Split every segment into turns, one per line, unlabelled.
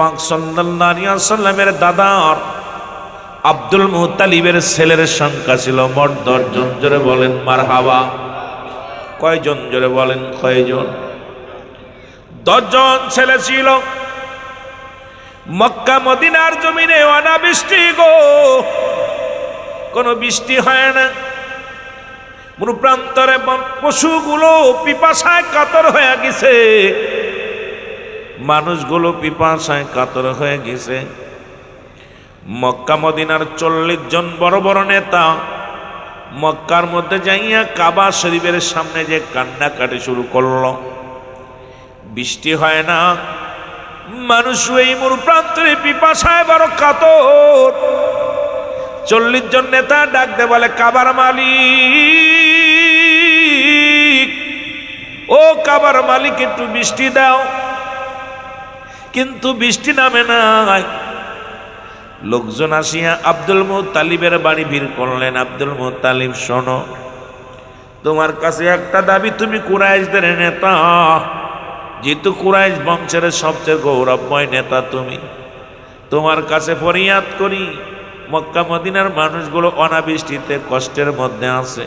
পাক সাল্লাল্লাহু আলাইহি ওয়াসাল্লামের দাদার আব্দুল মুত্তালিবের ছেলের সংখ্যা ছিল মোট 10 জন। জোরে বলেন মারহাবা। কয়জন? জোরে বলেন কয়জন? 10 জন ছেলে ছিল। মক্কা মদিনার জমিনে অনাবৃষ্টি গো, কোনো বৃষ্টি হয় না। মরুপ্রান্তরে পশুগুলো পিপাসায় কাতর হয়ে গেছে, মানুষগুলো পিপাসায় কাতর হয়ে গেছে। মক্কা মদিনার 40 জন বড় বড় নেতা মক্কার মধ্যে যাইয়া কাবা শরীফের সামনে যে কান্নাকাটি শুরু করলো। বৃষ্টি হয় না, মানুষ এই মরুপ্রান্তরে পিপাসায় বড় কাতর। 40 জন নেতা ডাক দে বলে, কাবার মালিক, ও কাবার মালিক, একটু বৃষ্টি দাও। কিন্তু বৃষ্টি নামে নাই। লোকজন আসিয়া আব্দুল মুত্তালিবের বাড়ি ভিড় করলেন। আব্দুল মুত্তালিব, শোনো, তোমার কাছে একটা দাবি, তুমি কুরাইশদের নেতা, যেহেতু কুরাইশ বংশের সবচেয়ে গৌরবময় নেতা তুমি, তোমার কাছে ফরিয়াদ করি, মক্কা মদিনার মানুষগুলো অনাবৃষ্টিতে কষ্টের মধ্যে আছে।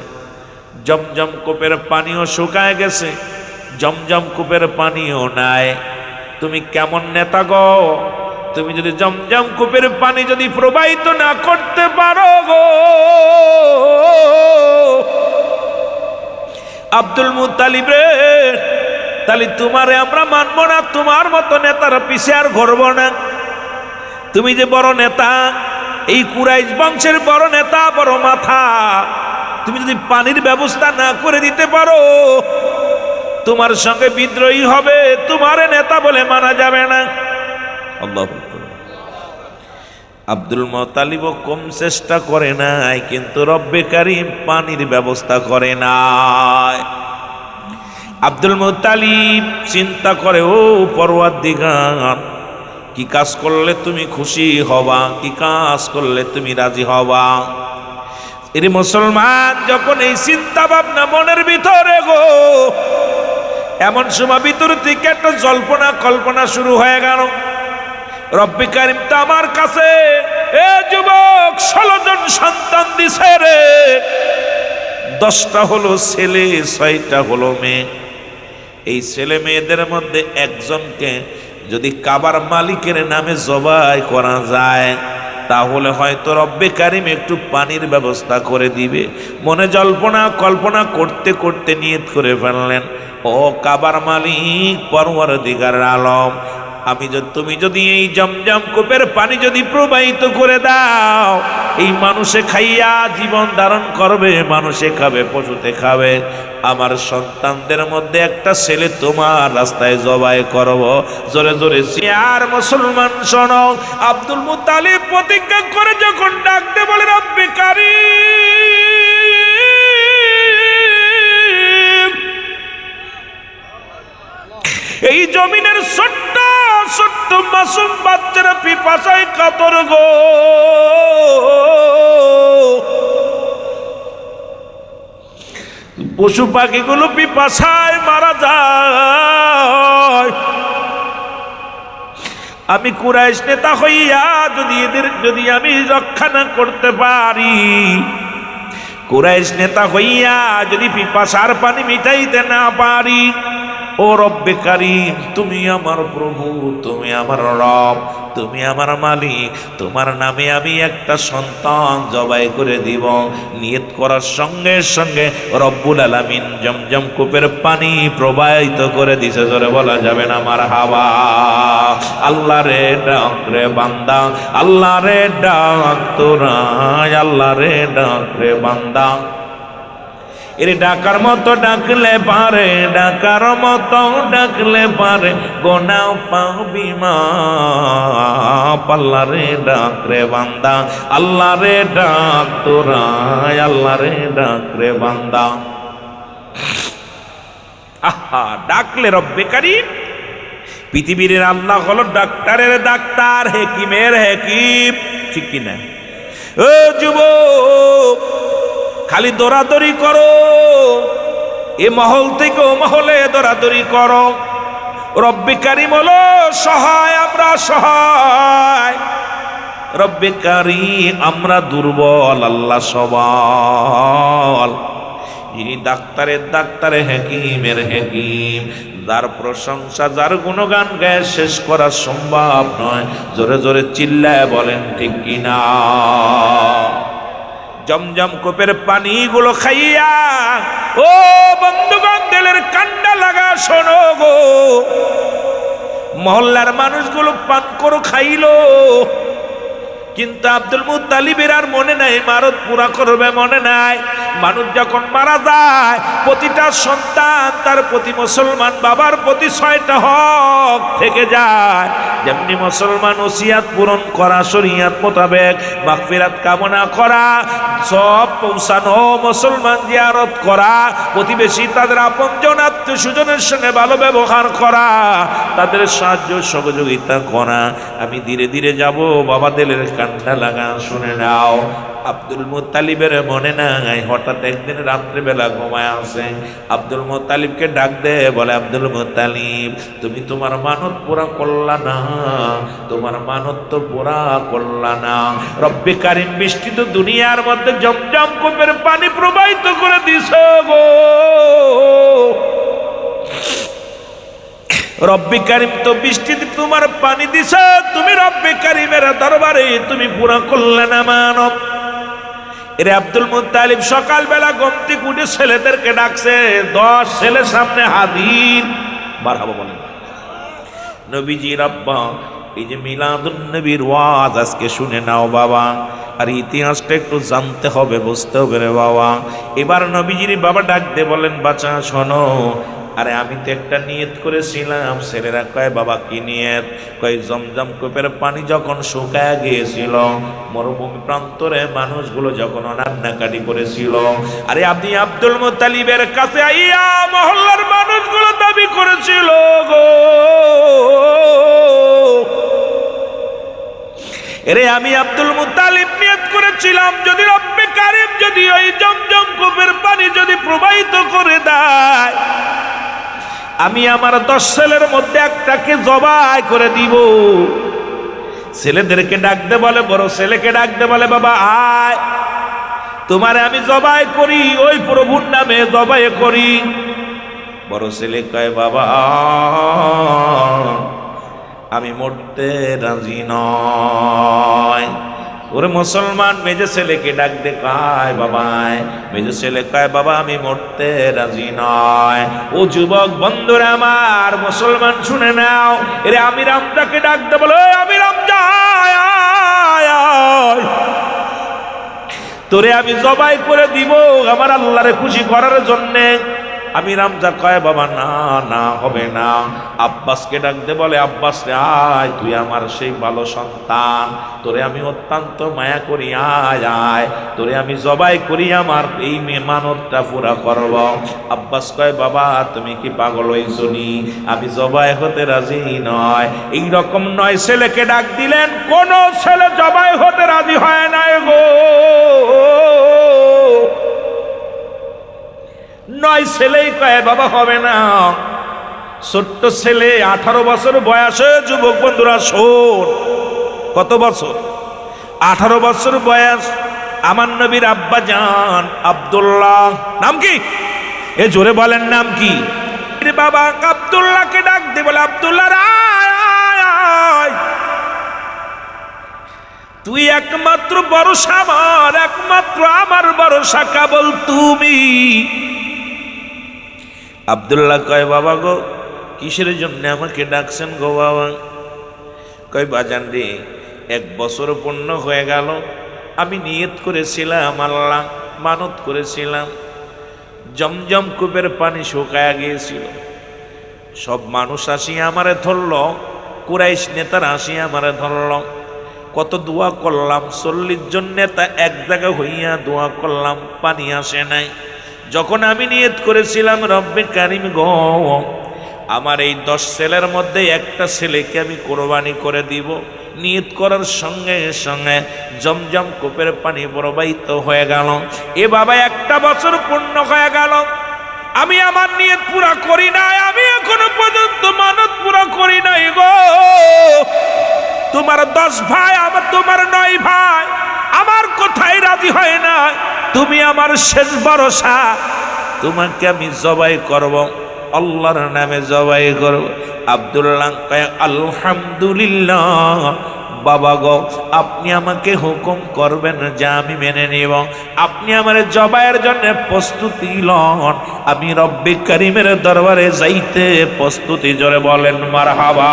জমজম কূপের পানিও শুকায় গেছে, জমজম কূপের পানিও নাই। তুমি কেমন নেতা গো? তুমি যদি জমজম কূপের পানি যদি প্রবাহিত না করতে পারো গো, আব্দুল মুত্তালিব রে, তাহলে তোমারে আমরা মানবো না, তোমার মতো নেতার পিছে আর ঘুরব না। তুমি যে বড় নেতা, এই কুরাইশ বংশের বড় নেতা, বড় মাথা, তুমি যদি পানির ব্যবস্থা না করে দিতে পারো, তোমার সঙ্গে বিদ্রোহী হবে, তোমার নেতা বলে মানা যাবে না। আল্লাহু আকবার। আব্দুল মুত্তালিব কম চেষ্টা করে নাই, কিন্তু রব্বে কারীম পানির ব্যবস্থা করে নাই। আব্দুল মুত্তালিব চিন্তা করে, ও পরওয়ারদিগার, কি কাজ করলে তুমি খুশি হবা, কি কাজ করলে তুমি রাজি হবা? এর মুসলমান যখন এই চিন্তা ভাবনা মনের ভিতরে গো, এমন সময় ভিতর থেকে একটা জল্পনা কল্পনা শুরু হয়ে গেল। রব্বে কারীম তো আমার কাছে এ যুবক 16 জন সন্তান দিছে রে, 10টা হলো ছেলে, 6টা হলো মেয়ে। এই ছেলে মেয়েদের মধ্যে একজনকে যদি কাবার মালিকের নামে জবাই করা যায়, তাহলে হয়তো রব্বে কারীম একটু পানির ব্যবস্থা করে দিবে। মনে জল্পনা কল্পনা করতে করতে নিয়ত করে ফেললেন, ও কাবার মালিক, পরওয়ারদিগার আলম, তুমি যদি এই জমজম কূপের পানি যদি প্রবাহিত করে দাও, এই মানুষে খাইয়া জীবন ধারণ করবে, মানুষে খাবে, পশুতে খাবে, আমার সন্তানদের মধ্যে একটা ছেলে তোমার রাস্তায় জবাই করব। জোরে জোরে আর মুসলমান শোনো, আব্দুল মুত্তালিব প্রতিজ্ঞা করে যখন ডাকতে বলে, রব্বে কারীম, এই জমিনের ছোট্ট ছোট্ট মাসুম বাচ্চারা পিপাসায় কাতর গো, পশু পাখিগুলো পিপাসায় মারা যায়। আমি কুরাইশ নেতা হইয়া যদি আমি রক্ষা না করতে পারি, কুরাইশ নেতা হইয়া যদি পিপাসার পানি মিটাইতে না পারি, ও রব্বে কারীম, তুমি আমার প্রভু, তুমি আমার রব, তুমি আমার মালিক, তোমার নামে আমি একটা সন্তান জবাই করে দিব। নিয়ত করার সঙ্গে সঙ্গে রব্বুল আলামিন জমজম কূপের পানি প্রবাহিত করে দিছে। জোরে বলা যাবে না মারহাবা। আল্লাহ রে ডাক রে বান্দা, আল্লাহ রে ডাক তোরা, আল্লাহ রে ডাক রে বান্দা। এর ডাকার মতো ডাকলে পারে, ডাকার মতো ডাকলে পারে, গোনাও পাবি মাপ। আল্লাহ রে ডাক রে বান্দা, আল্লাহ রে ডাক তোরা, আল্লাহ রে ডাক রে বান্দা। আহা, ডাকলে রব্বে কারীম। পৃথিবীর আল্লাহ হলো ডাক্তারের ডাক্তার, হেকিমের হেকিম, ঠিক কিনা? ও যুবক, খালি দৌড়াদৌড়ি করো, এ মহল থেকে ও মহলে দৌড়াদৌড়ি করো, রব্বে কারিম হলো সহায়, আমরা সহায়। রব্বে কারিম আমরা দুর্বল, আল্লাহ সবল। যিনি ডাক্তারের ডাক্তার, হাকিমের হাকিম, যার প্রশংসা, যার গুণগান গায়ে শেষ করা সম্ভব নয়। জোরে জোরে চিল্লায় বলেন ঠিক কিনা? জমজম কূপের পানিগুলো খাইয়া ও বন্ধুগণ দিলের কান্ডা লাগা শোনো গো, মহল্লার মানুষগুলো পান করো খাইলো, কিন্তু আব্দুল মুত্তালিবের আর মনে নাই মারত পুরা করবে, মনে নাই। মানুষ যখন মারা যায় প্রতিটা সন্তান তার প্রতি, মুসলমান বাবার প্রতি 6টা হক থেকে যায়। যেমনি মুসলমান ওসিয়াত পূরণ করা, শরীয়ত মোতাবেক মাগফিরাত কামনা করা, সব পৌঁছানো, মুসলমান জিয়ারত করা, প্রতিবেশী তাদের আপনজন আত্মীয় স্বজনের সঙ্গে ভালো ব্যবহার করা, তাদের সাহায্য সহযোগিতা করা। আমি ধীরে ধীরে যাব, বাবা দিলের কান্না লাগা শুনে নাও। আব্দুল মুত্তালিবের মনে নাই, হঠাৎ একদিন রাত্রেবেলা ঘুমায় আসে, আব্দুল মুত্তালিবকে ডাক দে, বলে আব্দুল মুত্তালিব তুমি তোমার মানত পুরা করলা না, তোমার মানত তো পুরা করলা না। রব্বে কারিম বৃষ্টিত দুনিয়ার মধ্যে জমজম কূপের পানি প্রবাহিত করে দিছ গো। রব্বে কারিম তো বৃষ্টিতে তোমার পানি দিছ, তুমি রব্বে কারিমের দরবারে তুমি পুরা করলে না মানত। এরে আব্দুল মুত্তালিব সকালবেলা ঘুম থেকে উঠে ছেলেদেরকে ডাকছে, 10 ছেলে সামনে হাজির। মারহাবা বলেন। নবীজির আব্বা এই যে মিলাদুন নবীর ওয়াজ আজকে শুনে নাও বাবা, আর ইতিহাসটা একটু জানতে হবে, বুঝতে হবে রে বাবা। এবার নবীজির বাবা ডাক দে বলেন, বাচ্চা শোনো, আরে আমি তো একটা নিয়ত করেছিলাম। ছেলেরা কয় বাবা কি নিয়ত? কয় জমজম কূপের পানি যখন শুকায় গিয়েছিল, মরুভূমি প্রান্তরে মানুষগুলো যখন অনান্নাকাটি করেছিল, আরে আপনি আব্দুল মুত্তালিবের কাছে আইয়া মহল্লার মানুষগুলো দাবি করেছিল গো, এরে আমি আব্দুল মুত্তালিব নিয়ত করেছিলাম যদি রব্বে কারিম যদি ওই জমজম কূপের পানি যদি প্রবাহিত করে দেয়, আমি আমার 10 ছেলের মধ্যে একটাকে জবাই করে দিব। ছেলেদেরকে ডাকতে বলে, বড় ছেলেকে ডাকতে বলে, বাবা আয়, তোমারে আমি জবাই করি, ওই প্রভুর নামে জবাই করি। বড় ছেলে কয় বাবা আমি মরতে রাজি নয়। ওরে মুসলমান মেজে ছেলেকে ডাক দে, কয় বাবায়। মেজে ছেলে কয় বাবা আমি মরতে রাজি নয়। ও যুবক বন্ধুরা আমার, মুসলমান শুনে নাও, এরে আমির হামজাকে ডাক দে, বলো আমির হামজা তোরে আমি জবাই করে দিব আমার আল্লাহরে খুশি করার জন্যে। আমির হামজা কয় বাবা না না হবে না। আব্বাসকে ডাক দে, বলে আব্বাস রে আয়, তুই আমার সেই ভালো সন্তান, তোরে আমি অত্যন্ত মায়া করি, আয় আয়, তোরে আমি জবাই করি, আমার এই মানতটা পুরা করব। আব্বাস কয় বাবা তুমি কি পাগল হইছো নি? আমি জবাই হতে রাজি নয়। এই রকম 9 ছেলেকে ডাক দিলেন, কোন ছেলে জবাই হতে রাজি হয় নাই গো। 9 ছেলেই কয় বাবা হবে না। ছোট্ট ছেলে 18 বছর বয়সে, যুবক বন্ধুরা শোন, কত বছর? 18 বছর বয়স। আমার নবীর আব্বা জান আব্দুল্লাহ, নাম কি? এ জোরে বলেন নাম কি? বাবা আব্দুল্লাহকে ডাক দিয়ে বলে, আব্দুল্লাহ আয়, তুই একমাত্র ভরসা আমার, একমাত্র আমার ভরসা কেবল তুমি। আব্দুল্লাহ কয় বাবা গো কিসের জন্য আমাকে ডাকছেন গো বাবা? কয় বাজান রে 1 বছর পূর্ণ হয়ে গেল, আমি নিয়ত করেছিলাম, আল্লাহ মানত করেছিলাম, জমজম কূপের পানি শুকায়া গিয়েছিল, সব মানুষ আসিয়া আমারে ধরল, কুরাইশ নেতারা আসিয়া আমারে ধরল, কত দোয়া করলাম, 40 জন নেতা এক জায়গা হইয়া দোয়া করলাম, পানি আসে নাই। যখন আমি নিয়ত করেছিলাম রব্বে কারিম গো আমার এই 10 ছেলের মধ্যে একটা ছেলেকে আমি কোরবানি করে দিব, নিয়ত করার সঙ্গে সঙ্গে জমজম কূপের পানি প্রবাহিত হয়ে গেল। এ বাবা 1টা বছর পূর্ণ হয়ে গেল, আমি আমার নিয়ত পুরা করি নাই, আমি এখনো পর্যন্ত তো মানত পুরা করি নাই গো। তোমার 10 ভাই, আমার তোমার 9 ভাই আমার কথাই রাজি হয় না। তুমি আমার শেষ ভরসা, তোমাকে আমি জবাই করব, আল্লাহর নামে জবাই করব। আব্দুল্লাহ কয় আলহামদুলিল্লাহ বাবা গো, আপনি আমাকে হুকুম করবেন যা আমি মেনে নিব। আপনি আমার জবাইয়ের জন্য প্রস্তুতি লন, আমি রব্বে কারিমের দরবারে যাইতে প্রস্তুতি। জোরে বলেন মারহাবা।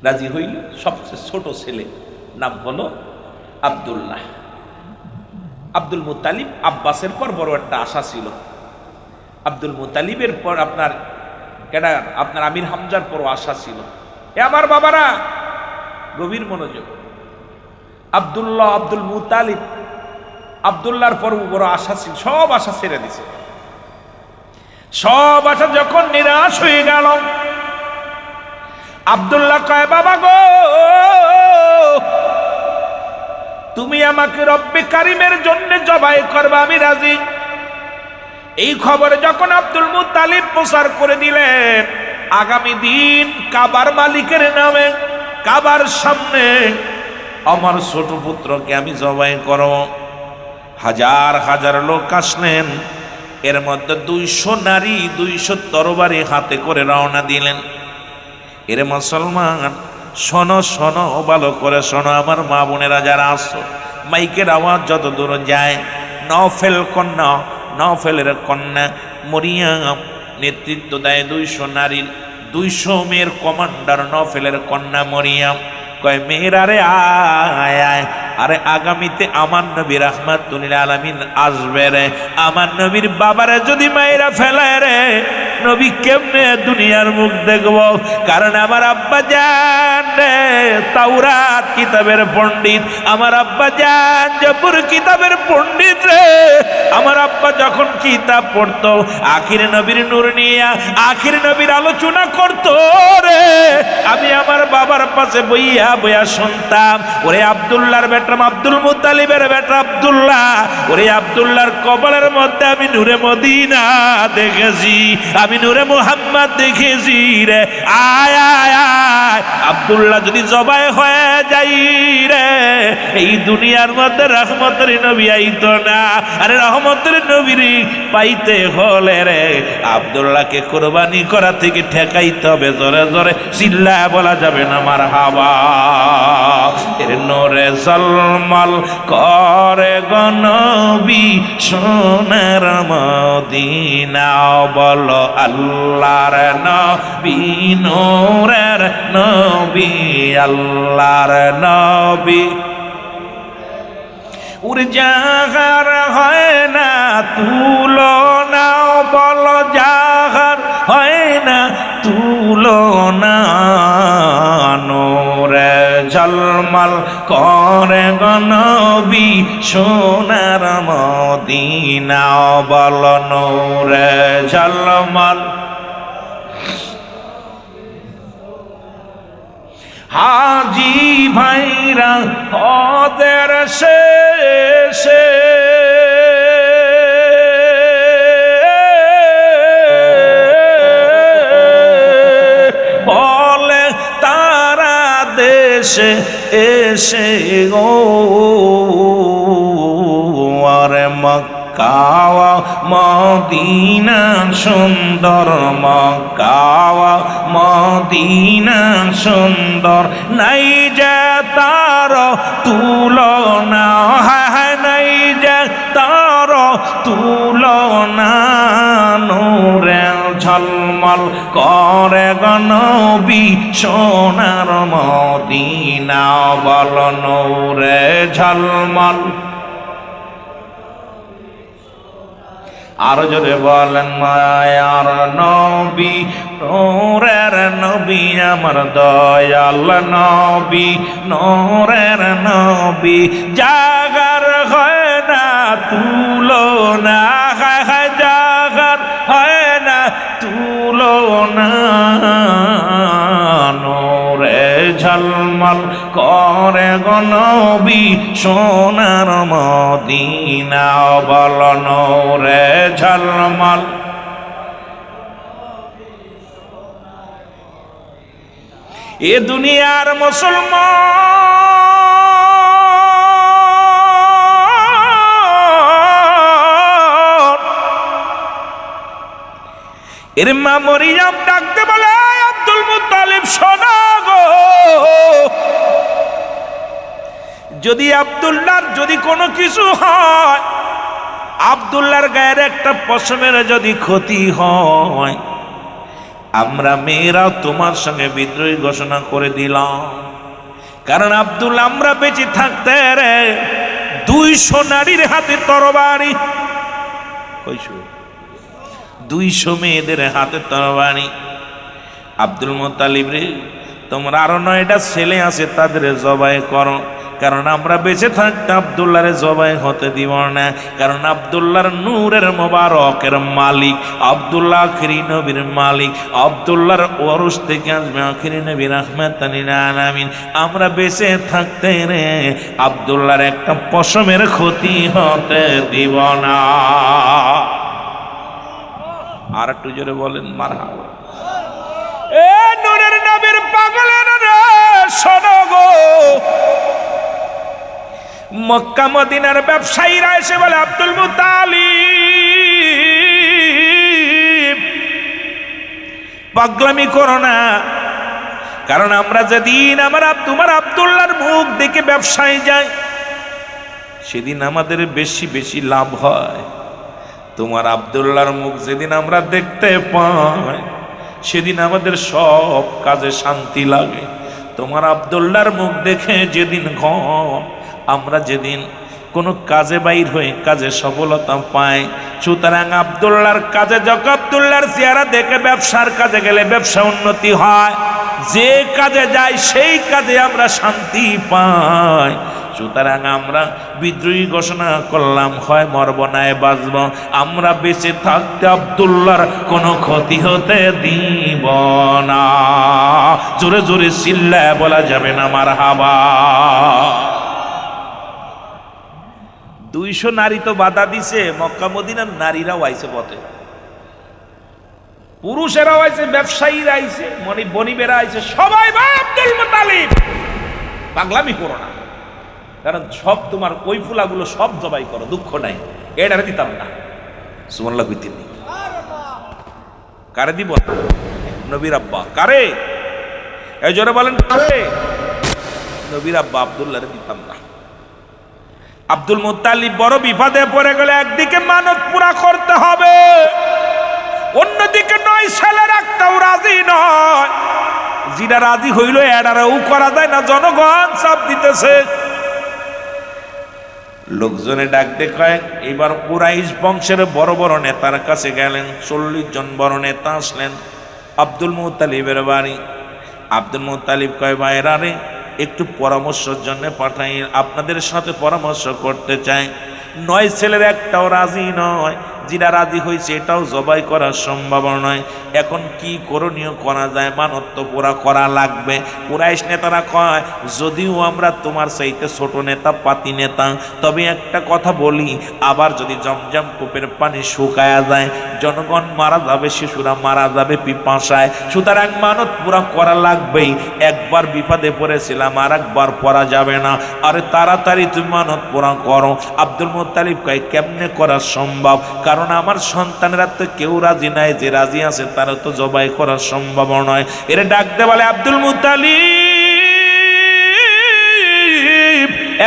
রাজি হইল। সবচেয়ে ছোট ছেলে নাম হলো আব্দুল্লাহ। আব্দুল মুত্তালিব আব্বাসের পর বড় একটা আশা ছিল। আব্দুল মুত্তালিবের পর আপনার আমির হামজার পর আশা ছিল। এ আমার বাবারা, গভীর মনোযোগ। আব্দুল্লাহ, আব্দুল মুত্তালিব, আব্দুল্লাহর পর বড় আশা ছিল। সব আশা ছেড়ে দিছে। সব আশা যখন নিরাশ হয়ে গেল, আব্দুল্লাহ কয় বাবা গো, তুমি আমাকে রব্বে কারিমের জন্য জবাই করবা, আমি রাজি। এই খবর যখন আব্দুল মুত্তালিব প্রচার করে দিলেন, আগামী দিন কাবার মালিকের নামে কাবার সামনে আমার ছোট পুত্রকে আমি জবাই করব। হাজার হাজার লোক আসলেন। এর মধ্যে 200 নারী 200 তরবারি হাতে করে রওনা দিলেন। এর মুসলমান, শোনো শোনো, ভালো করে শোনো আমার মা বোনেরা যারা আসো। মাইকের আওয়াজ যত দূর যায়, নওফেলের কন্যা মরিয়াম নেতৃত্ব দেয় 200 নারীর, 200 মেয়ের কমান্ডার নওফেলের কন্যা মরিয়াম। কয় মেয়েরা রে আয় আয়, আরে আগামীতে আমার নবী রাহমাতুল আলামিন আসবে রে। আমার নবীর বাবারে যদি মায়েরা ফেলায় রে, নবী কেমনে দুনিয়ার মুখ দেখব? কারণ আমার আব্বা জান রে তাওরাত কিতাবের পণ্ডিত, আমার আব্বা জান জবুর কিতাবের পণ্ডিত রে। আমার আব্বা যখন কিতাব পড়তো, আখির নবীর নূর নিয়ে আখির নবীর আলোচনা করতো রে, আমি আমার বাবার পাশে বইয়া বইয়া শুনতাম। ওরে আব্দুল্লাহর বেটা, আব্দুল মুত্তালিবের বেটা আব্দুল্লাহ, ওরে আব্দুল্লাহর কপালের মধ্যে আমি নূরে মদিনা দেখেছি, আমি নূরে মুহাম্মদ দেখেছি রে। আয় আয় আয়, আব্দুল্লাহ যদি জবাই হয়ে যাই রে, এই দুনিয়ার মধ্যে রহমতের নবী আইতো না। আরে রহমতের নবীর পাইতে হলে রে আব্দুল্লাহকে কোরবানি করা থেকে ঠেকাইতে হবে। জোরে জোরে চিল্লা বলা যাবে না মারহাবা। এর নূরে জলমল করে গো নবী সোনার মদিনা, বলো আল্লাহর নবী নূরের নবী, আল্লাহর নবী। উড়ে জাগার হয় না তুলনা, বলো জাগার হয় না তুলনা, নূরে ঝলমল করে গো নবী সোনার মদিনা, বলো নূরে ঝলমল। হাজি ভাইরা ওদের শেষে বলে তারা দেশে এসে গো, আরে মক্কা মদিনা সুন্দর, মক্কা মদিনা সুন্দর, নাই যে তার তুলনা, হ্যাঁ নাই যে তার তুলনা, নূরে ঝলমল করে গো নবী সোনার মদিনা, বল নূরে ঝলমল। আর জোরে বলেন মায়ার নবী নূরের নবী, আমার দয়াল নবী নূরের নবী, জাগার হয় না তুলনা, জাগার হয় না তুলনা, নূরে ঝলমল ঝলমল করে গো নবী সোনার মদিনা বল নূরে ঝলমল। এ দুনিয়ার মুসলমান এর মা মরিয়ম ডাকতে বলে আব্দুল মুত্তালিব শোনো গো, যদি আব্দুল্লাহর যদি কোনো কিছু হয়, আব্দুল্লাহর গায়ের একটা পশমের যদি ক্ষতি হয়, আমরা মেয়েরাও তোমার সঙ্গে বিদ্রোহী ঘোষণা করে দিলাম। কারণ আব্দুল্লাহ আমরা বেঁচে থাকতে রে 200 নারীর হাতে তরবারি, 200 মেয়েদের হাতে তরবারি। আব্দুল মুত্তালিব রে, তোমরা আরো 9টা ছেলে আছে তাদের জবাই করো, কারণ আমরা বেঁচে থাকতে আব্দুল্লাহরে জবাই হতে দিব না। কারণ আব্দুল্লাহর নূরের মোবারকের মালিক, আব্দুল্লাহ আখিরি নবীর মালিক, আব্দুল্লাহর ওরস থেকে আসবে আখিরি নবী রাহমাতাল লিল আলামিন। আমরা বেঁচে থাকতে রে আব্দুল্লাহর একটা পশমের ক্ষতি হতে দিব না। আর একটু জোরে বলেন মারহাবা। এ নূরের নবীর পাগলের রে শোনো গো, মক্কা মদিনার ব্যবসায়ীরা এসে বলে আব্দুল মুত্তালিব পাগলামি করো না, কারণ আমরা যেদিন তোমার আব্দুল্লাহর মুখ দেখে ব্যবসায় যাই, সেদিন আমাদের বেশি বেশি লাভ হয়। তোমার আব্দুল্লাহর মুখ যেদিন আমরা দেখতে পাই, সেদিন আমাদের সব কাজে শান্তি লাগে। তোমার আব্দুল্লাহর মুখ দেখে যেদিন আমরা যেদিন কোনো কাজে বাইর হয়ে কাজে সফলতা পাই, সুতরাং আব্দুল্লাহর কাজে যখন আব্দুল্লাহর চেহারা দেখে ব্যবসার কাজে গেলে ব্যবসা উন্নতি হয়, যে কাজে যাই সেই কাজে আমরা শান্তি পাই। সুতরাং আমরা বিদ্রোহী ঘোষণা করলাম, হয় মরব নাই বাঁচব, আমরা বেঁচে থাকতে আব্দুল্লাহর কোনো ক্ষতি হতে দিব না। জোরে জোরে চিল্লায় বলা যাবে না মারহাবা। 200 নারী তো বাধা দিছে, মক্কা মদিনার নারীরাও আইছে পথে, পুরুষেরাও আইছে, ব্যবসায়ীরা আইছে, বনিবেরা আইছে, সবাই ভাই আব্দুল মুত্তালিব পাগলামি করো না, কারণ সব তোমার ওই ফুলাগুলো সব জবাই করো, দুঃখ নাই, এটারে দিতাম না। সুবহানাল্লাহ কইতেন কারে দিব? নবীর আব্বা। কারে? এই জোরে বলেন কারে? নবীর আব্বা আব্দুল্লাহরে দিতাম না। আব্দুল মুত্তালিব বড় বিপদে পড়ে গেলে, একদিকে মানত পুরা করতে হবে, অন্যদিকে 9 ছেলের একটাও রাজি নয়। যেটা রাজি হইল এটারও করা যায় না, জনগণ চাপ দিতেছে। লোকজনে ডাক দেখায়, এবার কুরাইশ বংশের বড় বড় নেতার কাছে গেলেন। 40 জন বড় নেতা আসলেন আব্দুল মুত্তালিবের বাড়ি। আব্দুল মুত্তালিব কয়, ভাইরা রে, একটু পরামর্শের জন্য পাঠাই, আপনাদের সাথে পরামর্শ করতে চাই। 9 ছেলের একটাও রাজি নয়, যেটা রাজি হয়েছে এটাও জবাই করা সম্ভব নয়। এখন কি করণীয় করা যায়? মানত তো পুরা করা লাগবে। কুরাইশ নেতারা কয়, যদিও আমরা তোমার চাইতে ছোট নেতা, পাতি নেতা, তবে একটা কথা বলি, আবার যদি জমজম কূপের পানি শুকায়া যায়, জনগণ মারা যাবে, শিশুরা মারা যাবে পিপাসায়, সুতরাং মানত পুরা করা লাগবেই। একবার বিপদে পড়েছিলাম, আর একবার পড়া যাবে না, আরে তাড়াতাড়ি তুমি মানত পুরা করো। আব্দুল মুত্তালিব কয়, কেমনে করা সম্ভব? কারণ আমার সন্তানেরা তো কেউ রাজি নাই, যে রাজি আছে তারা তো জবাই করা সম্ভব নয়। এর ডাকতে বলে, আব্দুল মুত্তালিব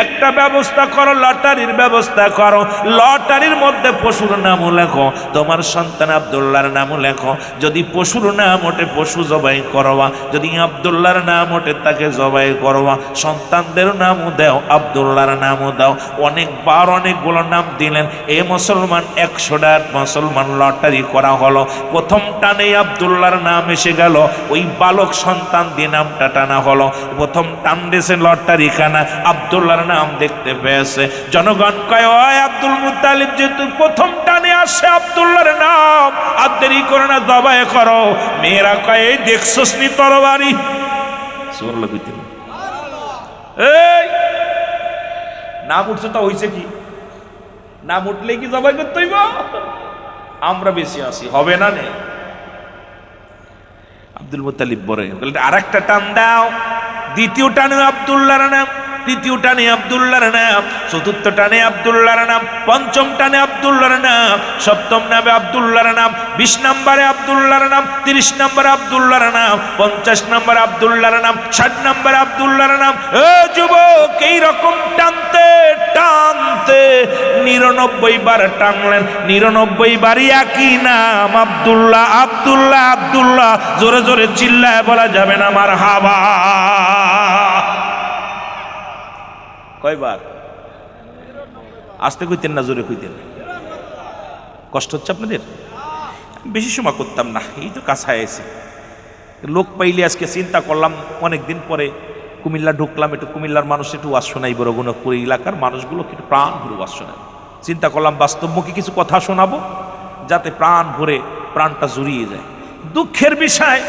একটা ব্যবস্থা করো, লটারির ব্যবস্থা করো, লটারির মধ্যে পশুর নামও লেখো, তোমার সন্তান আব্দুল্লাহর নামও লেখো। যদি পশুর নাম ওঠে পশু জবাই করবা, যদি আব্দুল্লাহর নাম ওঠে তাকে জবাই করবা। সন্তানদের নামও দাও, আব্দুল্লাহর নামও দাও। অনেকবার অনেকগুলো নাম দিলেন। এ মুসলমান 100টা মুসলমান লটারি করা হলো। প্রথম টানে আব্দুল্লাহর নাম এসে গেল, ওই বালক সন্তান দিয়ে নামটা টানা হলো। প্রথম টান দিয়েছে লটারি খানা, আব্দুল্লাহর নাম দেখতে পেয়েছে। জনগণ কয়, ওই আব্দুল মুত্তালিব যেহেতু প্রথম টানে আসে আব্দুল্লাহর নাম, আর দেরি করে না, জবাই করো। মেয়েরা কয়, এই দেখছস নি তরবারি? এই নাম উঠছে তো হয়েছে কি? নাম উঠলে কি জবাই করতে হইব? আমরা বেশি আসি হবে না নে। আব্দুল মুত্তালিব বলে আর একটা টান দাও, দ্বিতীয় টানে আব্দুল্লাহর নাম, তৃতীয় টানে আব্দুল্লাহর নাম, চতুর্থ টানে আব্দুল্লাহর নাম, পঞ্চম টানে আব্দুল্লাহর নাম, সপ্তম নামে আব্দুল্লাহর নাম, 20 নম্বরে আব্দুল্লাহর নাম, 30 নম্বরে আব্দুল্লাহর নাম, 50 নম্বরে আব্দুল্লাহর নাম, 60 নম্বরে আব্দুল্লাহর নাম। ও যুবক, এই রকম টানতে টানতে 99 বার টানলেন, 99 বারই একই নাম আব্দুল্লাহ আব্দুল্লাহ আব্দুল্লাহ। জোরে জোরে চিল্লায় বলা যাবে না মারহাবা? কয়বার? আসতে কইতেন না জোরে কইতেন? কষ্ট হচ্ছে আপনাদের? বেশি সময় করতাম না, এই তো কাছায় এসে লোক পাইলে আজকে চিন্তা করলাম অনেকদিন পরে কুমিল্লা ঢুকলাম, একটু কুমিল্লার মানুষ একটু ওয়াজ শোনাই, বড় গুণপুর এলাকার মানুষগুলো একটু প্রাণ ভরে ওয়াজ শোনাই। চিন্তা করলাম বাস্তবমুখী কিছু কথা শোনাবো যাতে প্রাণ ভরে প্রাণটা জুড়িয়ে যায়। দুঃখের বিষয়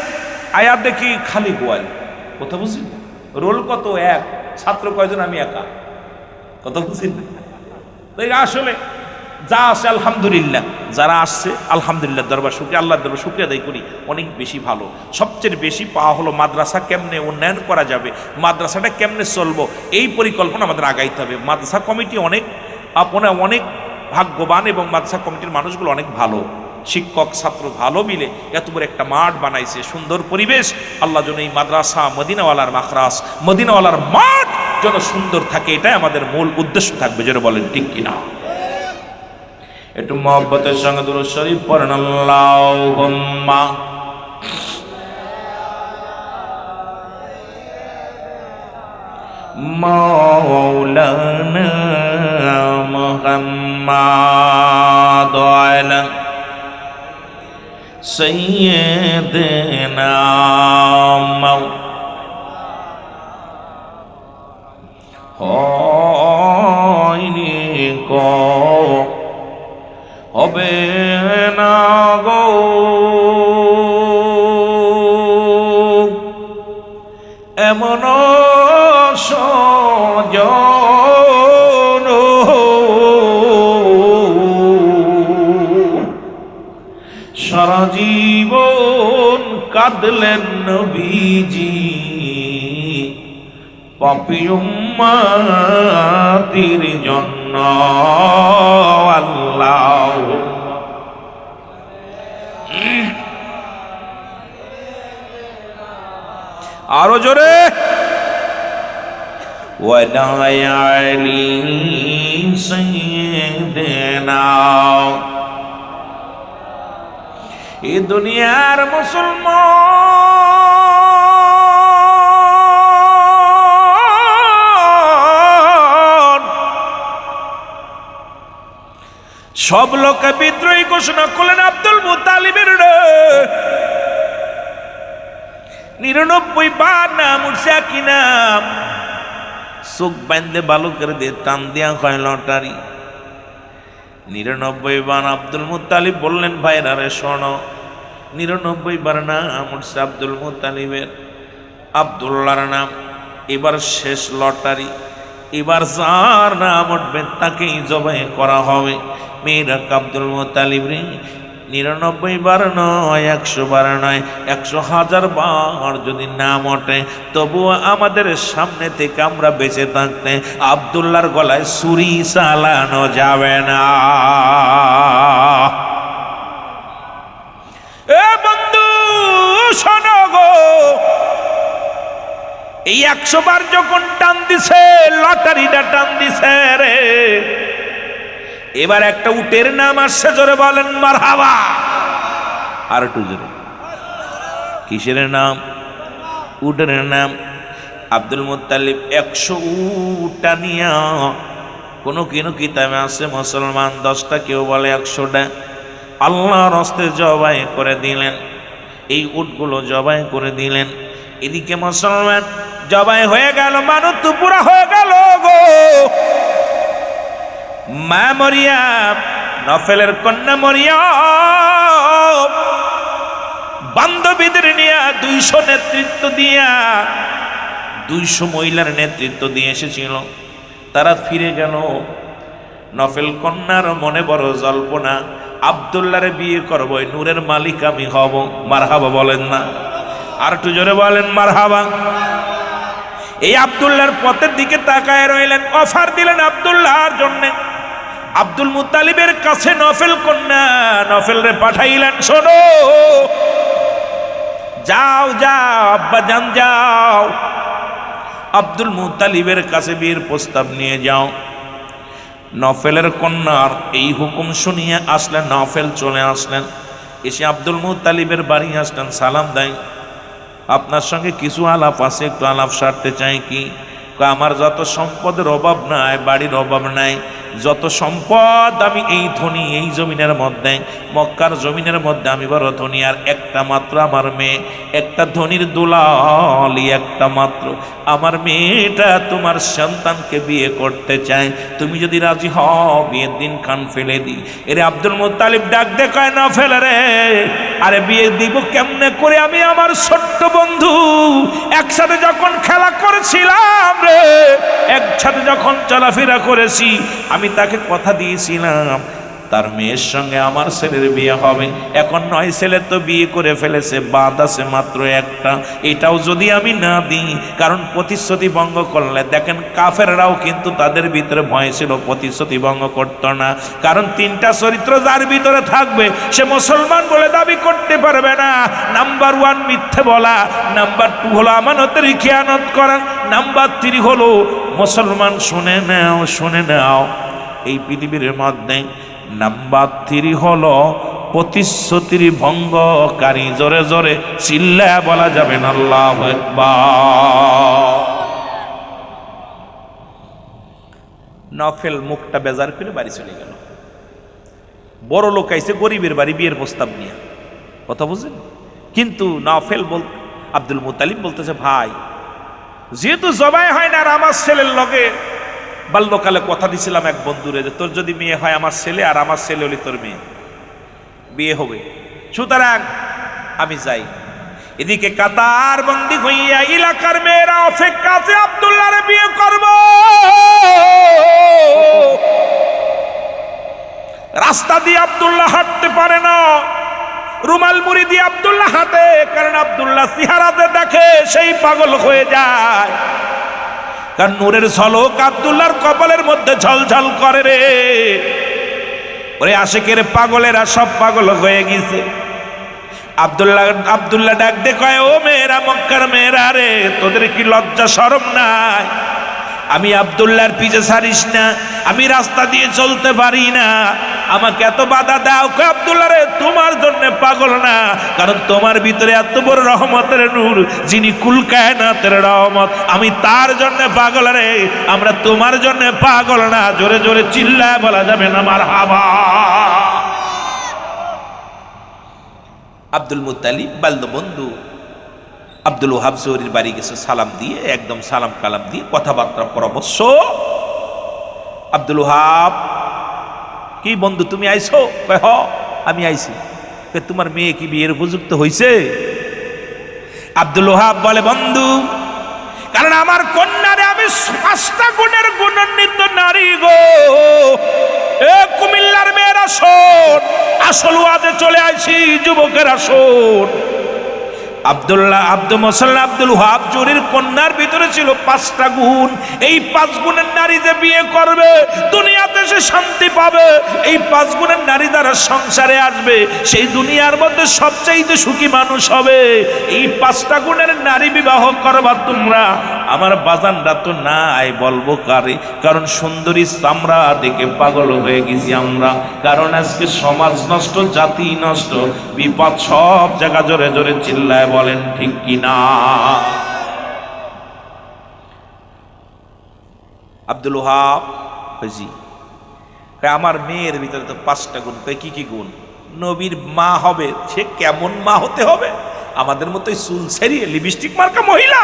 আয়া দেখি খালি গোয়াল কথা বুঝি। রোল কত? এক। ছাত্র কয়জন? আমি একা। কথা বুঝি আসলে যা আছে আলহামদুলিল্লাহ, যারা আসছে আলহামদুলিল্লাহ, দরবার শুকরিয়া, আল্লাহর দরবার শুকরিয়া আদায় করি, অনেক বেশি ভালো। সবচেয়ে বেশি পাওয়া হলো মাদ্রাসা কেমনে উন্নয়ন করা যাবে, মাদ্রাসাটা কেমনে চলবো, এই পরিকল্পনা আমাদের আগাইতে হবে। মাদ্রাসা কমিটি অনেক অনেক ভাগ্যবান এবং মাদ্রাসা কমিটির মানুষগুলো অনেক ভালো, শিক্ষক ছাত্র ভালো মিলে এত বড় একটা মাঠ বানাইছে, সুন্দর পরিবেশ। আল্লাহ যেন এই মাদ্রাসা মদিনাওয়ালার মাখরাস, মদিনাওয়ালার মাঠ যেন সুন্দর থাকে, এটাই আমাদের মূল উদ্দেশ্য থাকবে। যেন বলেন ঠিক কিনা? একটু মহব্বতের সঙ্গে দুরূদ শরীফ পড়েন। আল্লাহুম্মা মাওলানা মুহাম্মাদ আলা সাইয়্যিদিনা হবে না গো এমন সজন, সারা জীবন কাঁদলেন নবীজি পাপী উম্মতির জন্য। আল্লাহ আরো জোরে ওয়ালা আলী সাইয়্যিদিনা। এই দুনিয়ার মুসলমান সব লোকে বিদ্রোহী ঘোষণা করলেন আব্দুল মুত্তালিবের 99 বার নাম উঠছে কি নাম, চোখ বান্ধে ভালো করে দিয়ে টান দিয়া হয় লটারি। 99 বার আব্দুল মুত্তালিব বললেন ভাইরা রে শোনো, 99 বার নাম উঠছে আব্দুল মুত্তালিবের, আব্দুল্লাহর নাম। এবার শেষ লটারি, এবার যার নাম উঠবে তাকেই জবাই করা হবে। মেয়েরা আব্দুল মুত্তালিব রে 99 বার নয়, 100 বার নয়, 100,000 বার যদি নাম ওঠে, তবুও আমাদের সামনে থেকে আমরা বেঁচে থাকতে আব্দুল্লাহর গলায় ছুরি চালানো যাবে না। এ বন্ধু শোনো গো, এই 100 বার যখন টান দিছে, লটারিটা টান দিছে রে, এবার একটা উটের নাম আসছে, জোরে বলেন মারহাবা। আর একটু জোরে। কিসের নাম? উটের নাম। আব্দুল মুত্তালিব 100 উটটা নিয়া, কোনো কিতাবে আছে মুসলমান 10টা, কেউ বলে 100টা, আল্লাহর হস্তে জবাই করে দিলেন। এই উটগুলো জবাই করে দিলেন। এদিকে মুসলমান জবাই হয়ে গেল, মানুষ তো পুরা হয়ে গেল গো। মা মরিয়ম, নফলের কন্যা মরিয়ম বান্ধবীদের নিয়া 200 নেতৃত্ব দিয়া 200 মহিলার নেতৃত্ব দিয়ে এসেছিল। তারা ফিরে গেল। নফেল কন্যার মনে বড় জল্পনা, আব্দুল্লাহরে বিয়ে করব, এই নূরের মালিক আমি হব। মারহাবা বলেন না? আর একটু জোরে বলেন মারহাবা। এই আব্দুল্লাহর পথের দিকে তাকায় রইলেন, অফার দিলেন আব্দুল্লাহর জন্য। আব্দুল মুত্তালিবের কাছে নফেল কন্যা নফেল রে পাঠাইলেন, শোনো, যাও যাও আব্বা জান যাও, আব্দুল মুত্তালিবের কাছে বিয়ের প্রস্তাব নিয়ে যাও। নফেলের কন্যার এই হুকুম শুনিয়ে আসলেন, নফেল চলে আসলেন, এসে আব্দুল মুত্তালিবের বাড়ি আসলেন, সালাম দেয়, আপনার সঙ্গে কিছু আলাপ আছে, একটু আলাপ সারতে চাই। কি? আমার যত সম্পদের অভাব নাই, বাড়ির অভাব নাই, যত সম্পদ আমি এই ধনী, এই জমিনের মধ্যে, মক্কার জমিনের মধ্যে আমি বড় ধনী। আর একটা মাত্র আমার মেয়ে, একটা ধনীর দুলালি একটা মাত্র আমার মেয়েটা তোমার সন্তানকে বিয়ে করতে চায়, তুমি যদি রাজি হও বিয়ের দিন কান ফেলে দিই। এরে আব্দুল মুত্তালিব ডাক দে কয়, নফেল রে, আরে বিয়ে দিব কেমনে করে? আমি আমার ছোট্ট বন্ধু একসাথে যখন খেলা করেছিলাম রে, একসাথে যখন চলাফেরা করেছি, আমি তাকে কথা দিয়েছিলাম তার মেয়ের সঙ্গে আমার ছেলের বিয়ে হবে। এখন 9 ছেলে তো বিয়ে করে ফেলেছে, বাদ আছে মাত্র একটা। এটাও যদি আমি না দিই, কারণ প্রতিশ্রুতি ভঙ্গ করলে, দেখেন কাফেররাও কিন্তু তাদের ভিতরে ভয় ছিল, প্রতিশ্রুতি ভঙ্গ করত না। কারণ 3টা চরিত্র যার ভিতরে থাকবে সে মুসলমান বলে দাবি করতে পারবে না। নাম্বার 1 মিথ্যে বলা, নাম্বার 2 হলো আমানতের খেয়ানত করা, নাম্বার 3 হলো মুসলমান। শুনে নাও, শুনে নাও, এই পৃথিবীর মধ্যে নাম্বার 3 হলো প্রতিশ্রুতির ভঙ্গকারী। জোরে জোরে চিল্লায়া বলা যাবে না আল্লাহু আকবার। নফেল মুখটা বেজার করে বাড়ি চলে গেল। বড় লোক আইছে গরিবের বাড়ি বিয়ের প্রস্তাব নিয়ে, কথা বুঝেন? কিন্তু নফেল আব্দুল মুত্তালিব বলতেছে, ভাই যেহেতু জবাই হয় না, আর আমার ছেলের লগে বাল্যকালে কথা দিছিলাম এক বন্ধুরে যে তোর যদি মেয়ে হয় আমার ছেলে, আর আমার ছেলে হলে তোর মেয়ে বিয়ে হবে, সুতরাং আমি যাই। এদিকে কাতার বন্দি হইয়া এলাকার মেয়েরা অপেক্ষাতে আব্দুল্লাহরে বিয়ে করব। রাস্তা দিয়ে আব্দুল্লাহ হাঁটতে পারে না, রুমাল মুড়ি দিয়ে আব্দুল্লাহ হাঁটে, কারণ আব্দুল্লাহ চেহারাতে দেখে সেই পাগল হয়ে যায়। কারণ নূরের ঝলক আব্দুল্লাহর কপালের মধ্যে ঝলঝল করে রে। ওরে আশিকের পাগলেরা সব পাগল হয়ে গেছে। আব্দুল্লাহ ডাক দে কয়, ও মেয়েরা, মক্কার মেয়েরা রে, তোদের কি লজ্জা শরম নাই? আমি আব্দুল্লাহর পিছে ছাড়িস না, আমি রাস্তা দিয়ে চলতে পারি না, আমাকে এত বাধা দাও। কয়, আব্দুল্লাহ রে, তোমার জন্য পাগল না, কারণ তোমার ভিতরে এত বড় রহমতের নূর, যিনি কুল কায়নাতের রহমত, আমি তার জন্য পাগল রে, আমরা তোমার জন্য পাগল না। জোরে জোরে চিল্লায় বলা যাবে না মারহাবা। আব্দুল মুত্তালিব বাল্য বন্ধু আব্দুল ওহাব জহুরীর বাড়ি গেছে, সালাম দিয়ে, একদম সালাম কালাম দিয়ে কথাবার্তা পরামর্শ। আব্দুল ওহাব, কি বন্ধু তুমি আইছো? হ আমি আইছি। তোমার মেয়ে কি বিয়ের উপযুক্ত হইছে? আব্দুল ওহাব বলে, বন্ধু, কারণ আমার কন্যারে আমি 5টা গুণের গুণান্বিত নারী গো। এ কুমিল্লার মেয়েরা শোন, আসল ওয়াজে চলে আইছি, যুবকেরা শোন। আব্দুল ওহাব জহুরীর কন্যার ভিতরে ছিল 5টা গুণ। এই 5 গুণের নারী যে বিয়ে করবে দুনিয়াতে সে শান্তি পাবে। এই 5 গুণের নারী যারা সংসারে আসবে সেই দুনিয়ার মধ্যে সবচাইতে সুখী মানুষ হবে। এই 5টা গুণের নারী বিবাহ করবা তোমরা। আমার বাজানরা তো নাই, বলবো কারে? কারণ সুন্দরী চামড়া দেখে পাগল হয়ে গেছি আমরা। কারণ আজকে সমাজ নষ্ট, জাতি নষ্ট, বিপদ সব জায়গা। জোরে জোরে চিল্লায় বলেন ঠিক কিনা? আব্দুল ওহাব, জি, আমার মেয়ের ভিতরে তো 5টা গুণ। কি কি গুণ? নবীর মা হবে। সে কেমন মা হতে হবে? আমাদের মতোই চুল ছেড়িয়ে লিপস্টিক মার্কা মহিলা?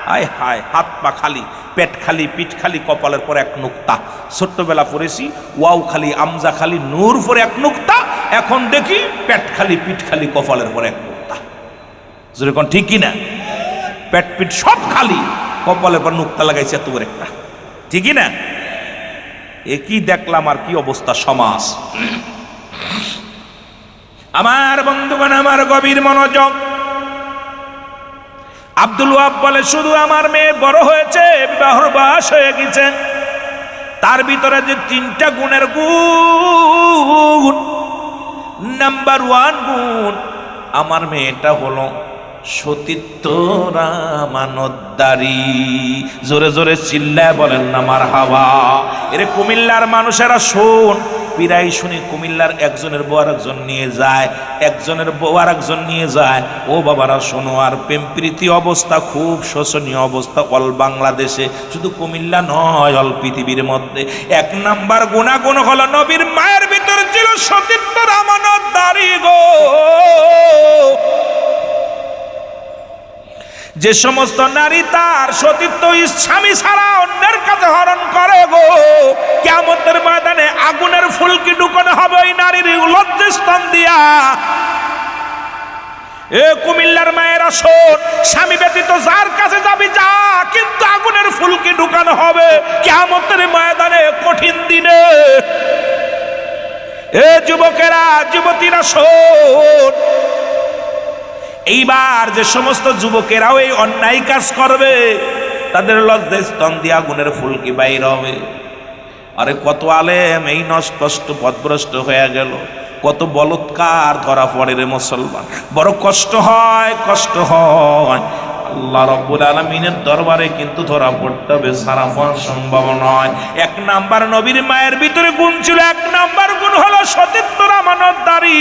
হায় হায়, হাত পা খালি, পেট খালি, পিঠ খালি, কপালের পর 1 নুক্তা। ছোট্টবেলা পড়েছি ওয়াও খালি, আমজা খালি, নূর পরে 1 নুক্তা। এখন দেখি পেট খালি, পিঠ খালি, কপালের পর 1 নুক্তা। যেরকম ঠিক কিনা? পেট পিট সব খালি, কপালে পর নুক্তা লাগাইছে এত করে একটা, ঠিকই না? এ কি দেখলাম আর কি অবস্থা সমাজ। আমার বন্ধুগণ, আমার গভীর মনোযোগ। আব্দুল ওয়াহাব বলে শুধু আমার মেয়ে বড় হয়েছে, বিবাহর বয়স হয়ে গেছে, তার ভিতরে যে 3টা গুণের গুণ, নাম্বার 1 গুণ আমার মেয়েটা হলো সতীত্বর আমানতদারি। জোরে জোরে চিল্লায় বলেন না মারহাবা। এরে কুমিল্লার মানুষেরা শোন, প্রায় শুনি কুমিল্লার একজনের বউ আর একজন নিয়ে যায়, একজনের বউ আর একজন নিয়ে যায়। ও বাবারা শোনো, আর প্রেম প্রীতি অবস্থা খুব শোচনীয় অবস্থা অল বাংলাদেশে, শুধু কুমিল্লা নয়, অল পৃথিবীর মধ্যে। 1 নাম্বার গুণাগুণ হলো নবীর মায়ের ভিতর ছিল সতীত্বর আমানতদারি গো। যে সমস্ত নারী তার সতীত্ব স্বামী ছাড়া অন্যের কাছে হরণ করে গো, কিয়ামতের ময়দানে আগুনের ফুলকি ঢুকানো হবে ওই নারীর লজ্জাস্থান দিয়া। এ কুমিল্লার মায়েরা শোন, স্বামী ব্যতীত যার কাছে যাবি যা, কিন্তু আগুনের ফুলকি ঢুকানো হবে কিয়ামতের ময়দানে কঠিন দিনে। এ যুবকেরা, যুবতীরা শোন, এইবার যে সমস্ত যুবকেরাও এই অন্যায় কাজ করবে, তাদের লজ্জায় স্তন দিয়ে আগুনের ফুলকি বাইর হবে। আরে কত আলেম এই নষ্ট পথভ্রষ্ট হয়ে গেল, কত বলৎকার ধরা পড়ে রে মুসলমান। বড় কষ্ট হয়, কষ্ট হয়। আল্লাহ রাব্বুল আলামিনের দরবারে কিন্তু ধরা পড়তে হবে, সারা পাওয়া সম্ভব নয়। 1 নাম্বার নবীর মায়ের ভিতরে গুণ ছিল, 1 নাম্বার গুণ হলো সতীত্বর আমানতদারি।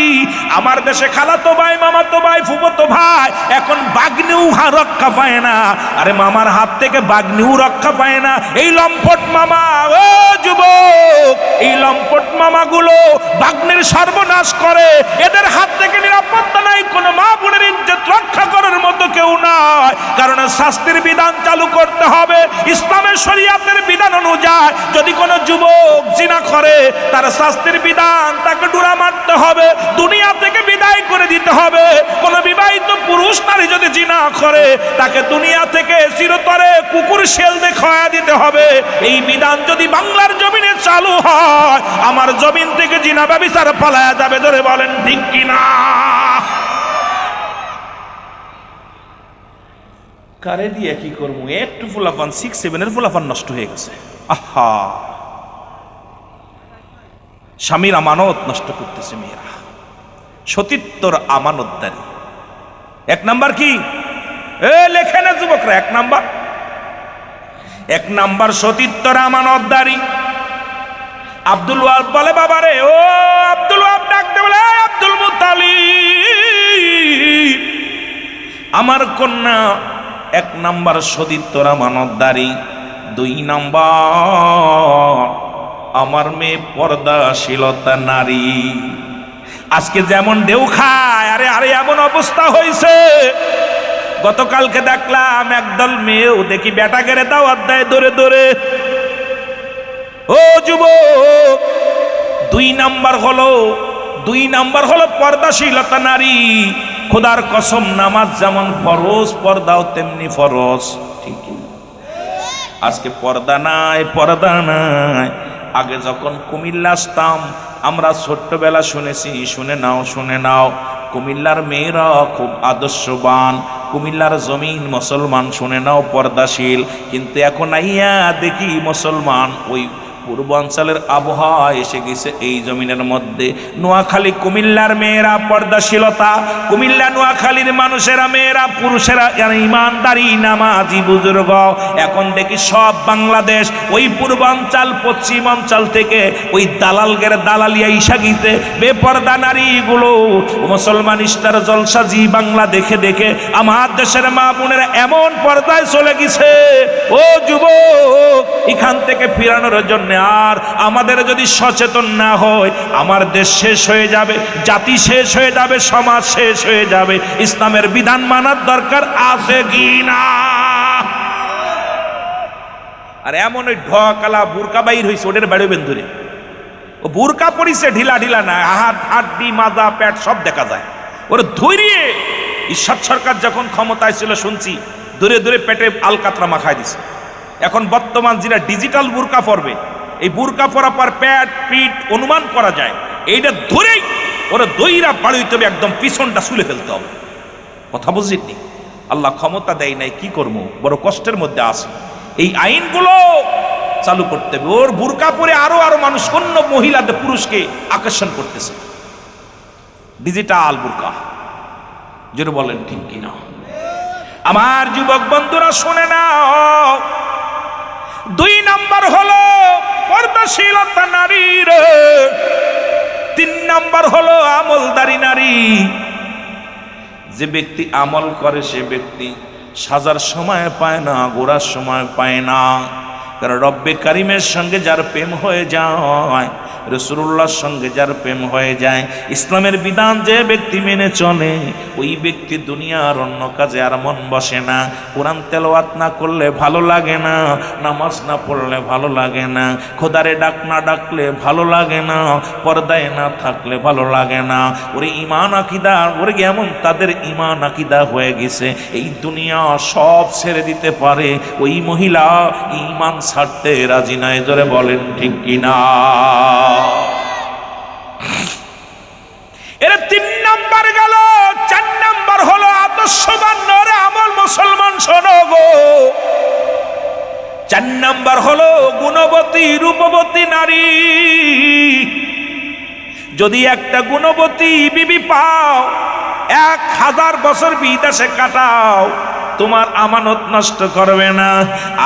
আমার দেশে খালাতো ভাই, মামাতো ভাই, ফুফাতো ভাই এখন বাগ্নিও রক্ষা পায় না। আরে মামার হাত থেকে বাগ্নিও রক্ষা পায় না। এই লম্পট মামা, ও যুবক, এই লম্পট মামাগুলো বাগ্নের সর্বনাশ করে। এদের হাত থেকে নিরাপত্তা নাই, কোনো মা বোনের ইজ্জত রক্ষা করার মতো কেউ নাই। কারণ শাস্তির বিধান চালু করতে হবে ইসলামের শরীয়তের বিধান অনুযায়ী। যদি কোনো যুবক জিনা করে, তার শাস্তির বিধান তাকে ডুরা মারতে হবে, দুনিয়া থেকে বিদায় করে দিতে হবে। কোনো বিবাহিত পুরুষ নারী যদি জিনা করে, তাকে দুনিয়া থেকে চিরতরে কুকুর শেল দিয়ে খাওয়া দিতে হবে। এই বিধান যদি বাংলার জমিনে চালু হয়, আমার জমিন থেকে জিনা ব্যভিচার পালায়া যাবে। ধরে বলেন ঠিক কিনা? কারে দিয়ে কি করবো? একটু ফুলাফান 6-7 ফুলাফান নষ্ট হয়ে গেছে। আহা, স্বামীর আমানত নষ্ট করতেছে মেয়েরা। সতীত্বর আমানতদারি 1 নাম্বার কি? লেখে না যুবকরা, 1 নাম্বার সতীত্বর আমানতদারি। আব্দুল ওয়াহাব বলে, বাবা রে, ও আব্দুল ওয়াহাব ডাকতে বলে, আব্দুল মুত্তালিব, আমার কন্যা 1 নাম্বার সতীত্বর আমানতদারি, 2 নাম্বার আমার মেয়ে পর্দাশীলতা নারী। আজকে যেমন ঢেউ খায়, আরে এমন অবস্থা হয়েছে। গতকালকে দেখলাম একদল মেয়েও দেখি বেটা গেড়ে দাওয়াত দেয় দৌড়ে দৌড়ে। ও যুবক, 2 নাম্বার হলো পর্দাশীলতা নারী। খোদার কসম, নামাজ যেমন ফরজ, পর্দাও তেমনি ফরজ। ঠিক আজকে পর্দা নাই। আগে যখন কুমিল্লা আসতাম, আমরা ছোট্টবেলা শুনেছি, শুনে নাও, কুমিল্লার মেয়েরা খুব আদর্শবান, কুমিল্লার জমিন মুসলমান, শুনে নাও, পর্দাশীল। কিন্তু এখন আইয়া দেখি মুসলমান ওই পূর্বাঞ্চলের আবহাওয়া এসে গেছে এই জমিনের মধ্যে। নোয়াখালী কুমিল্লার মেয়েরা পর্দাশীলতা, কুমিল্লা নোয়াখালীর মানুষেরা, মেয়েরা, পুরুষেরা ইমানদারি, নামাজি, বুজুর্গ। এখন দেখি সব বাংলাদেশ, ওই পূর্বাঞ্চল, পশ্চিমাঞ্চল থেকে ওই দালালগের দালালিয়া ইসা গিতে বেপর্দা নারীগুলো মুসলমান স্টার জলসা জি বাংলা দেখে দেখে আমার দেশের মা বোনেরা এমন পর্দায় চলে গেছে। ও যুবক, এখান থেকে ফিরানোর জন্য আর আমাদের যদি সচেতন না হয়, আমার দেশ শেষ হয়ে যাবে, জাতি শেষ হয়ে যাবে, সমাজ শেষ হয়ে যাবে। ইসলামের বিধান মানার দরকার আছে কি না? আর এমন ওই ঢকালা বুরকা বাইর হয়েছে, ওদের বেড়ে ধরে ও বুরকা পরিছে, ঢিলা না, হাড্ডি, মাজা, পেট সব দেখা যায়। ওর ধৈর্যে ঈশ্বর সরকার যখন ক্ষমতায় ছিল শুনছি দূরে দূরে পেটে আলকাতরা মাখায় দিছে। এখন বর্তমান যেটা ডিজিটাল বুরকা পরবে, এই বুরকা পরা পর পেট পিঠ অনুমান করা যায়, এইটা ধরেই ওরা দইরা বাড়ি হইতে হবে, একদম পিছনটা শুলে ফেলতে হবে। কথা বুঝিনি? আল্লাহ ক্ষমতা দেয় নাই, কি করবো, বড় কষ্টের মধ্যে আছে। এই আইনগুলো চালু করতে হবে। ওর বুরকা পরে আরো আরো মানুষ, অন্য মহিলাদের পুরুষকে আকর্ষণ করতেছে, ডিজিটাল বুরকা। যেটা বলেন ঠিক কিনা? আমার যুবক বন্ধুরা শুনে নাও, 2 নাম্বার হলো পর্দাশীলতা নারীর, 3 নাম্বার হলো আমলদারি নারী। যে ব্যক্তি আমল করে সে ব্যক্তি সাজার সময় পায় না, গোড়ার সময় পায় না। কারণ রব্বে কারিমের সঙ্গে যার প্রেম হয়ে যায়, রাসূলুল্লাহর সঙ্গে যার প্রেম হয়ে যায়, ইসলামের বিধান যে ব্যক্তি মেনে চলে, ওই ব্যক্তি দুনিয়ার অন্য কাজে আর মন বসে না। কোরআন তেলাওয়াত না করলে ভালো লাগে না, নামাজ না পড়লে ভালো লাগে না, খোদারে ডাক না ডাকলে ভালো লাগে না, পর্দায় না থাকলে ভালো লাগে না। ওরে ঈমান আকীদা, ওরে এমন তাদের ঈমান আকীদা হয়ে গেছে, এই দুনিয়া সব ছেড়ে দিতে পারে, ওই মহিলা ঈমান ছাড়তে রাজি নাই। জোরে বলেন ঠিক কিনা? এর 3 নাম্বার গেল। 4 নাম্বার হলো আদর্শবান নরে আমল। মুসলমান শোনো গো, 4 নাম্বার হলো গুণবতী রূপবতী নারী। যদি একটা গুণবতী বিবি পাও, 1000 বছর বিদেশে কাটাও, তোমার আমানত নষ্ট করবে না।